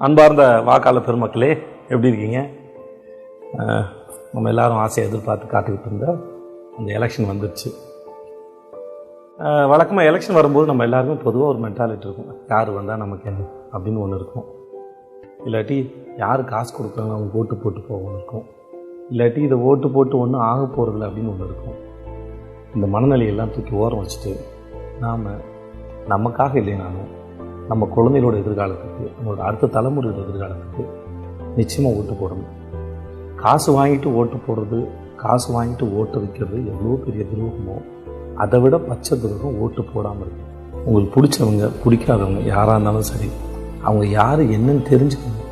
அன்பார்ந்த வாக்காளர் பெருமக்களே, எப்படி இருக்கீங்க? நம்ம எல்லாரும் ஆசையை எதிர்பார்த்து காத்துக்கிட்டு இருந்த அந்த எலெக்ஷன் வந்துடுச்சு. வழக்கமாக எலெக்ஷன் வரும்போது நம்ம எல்லாருமே பொதுவாக ஒரு மென்டாலிட்டி இருக்கும், யார் வந்தால் நமக்கு என்ன அப்படின்னு ஒன்று இருக்கும். இல்லாட்டி யார் காசு கொடுக்குறாங்க அவங்க ஓட்டு போட்டு போகணும் இருக்கும். இல்லாட்டி இதை ஓட்டு போட்டு ஒன்றும் ஆக போகிறதில்ல அப்படின்னு ஒன்று இருக்கும். இந்த மனநிலையெல்லாம் தூக்கி ஓரம் வச்சுட்டு நாம் நமக்காக இல்லைனாலும் நம்ம குழந்தைகளோட எதிர்காலத்துக்கு, நம்மளோட அடுத்த தலைமுறையோட எதிர்காலத்துக்கு நிச்சயமாக ஓட்டு போடணும். காசு வாங்கிட்டு ஓட்டு போடுறது, காசு வாங்கிட்டு ஓட்டு வைக்கிறது எவ்வளோ பெரிய துரோகமோ அதை விட பச்சை துரோகம் ஓட்டு போடாமல் இருக்கு. உங்களுக்கு பிடிச்சவங்க பிடிக்காதவங்க யாராக இருந்தாலும் சரி, அவங்க யார் என்னன்னு தெரிஞ்சுக்கணும்.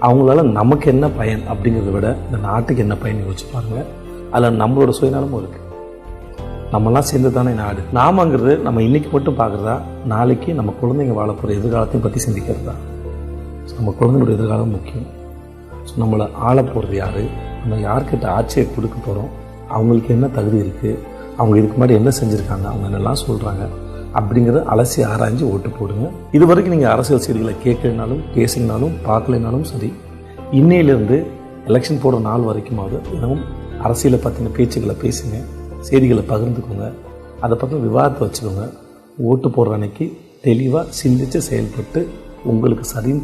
அவங்களால நமக்கு என்ன பயன் அப்படிங்கிறத விட இந்த நாட்டுக்கு என்ன பயன் யோசிச்சு பாருங்கள். அதில் நம்மளோட சுயநலமும் இருக்குது. நம்மளாம் சேர்ந்து தானே நாடு. நாமங்கிறது நம்ம இன்றைக்கி மட்டும் பார்க்குறதா, நாளைக்கு நம்ம குழந்தைங்க வாழ போகிற எதிர்காலத்தையும் பற்றி சிந்திக்கிறதா? நம்ம குழந்தைங்களோட எதிர்காலம் முக்கியம். ஸோ நம்மளை ஆள போகிறது யார், நம்ம யார்கிட்ட ஆட்சியை கொடுக்க போகிறோம், அவங்களுக்கு என்ன தகுதி இருக்குது, அவங்க இதுக்கு முன்னாடி என்ன செஞ்சுருக்காங்க, அவங்க என்னெல்லாம் சொல்கிறாங்க அப்படிங்கிறத அலசி ஆராய்ஞ்சு ஓட்டு போடுங்க. இது வரைக்கும் நீங்கள் அரசியல் செய்திகளை கேட்கலனாலும் பேசினாலும் பார்க்கலைனாலும் சரி, இன்னையிலேருந்து எலெக்ஷன் போடுற நாள் வரைக்குமாவது தினமும் அரசியலை பற்றின பேச்சுக்களை பேசுங்க, செய்திகளை பகிர்ந்துக்கோங்க, அதை பற்றி விவாதத்தை வச்சுக்கோங்க. ஓட்டு போடுற அன்னைக்கு தெளிவாக சிந்தித்து செயல்பட்டு உங்களுக்கு சரின்னு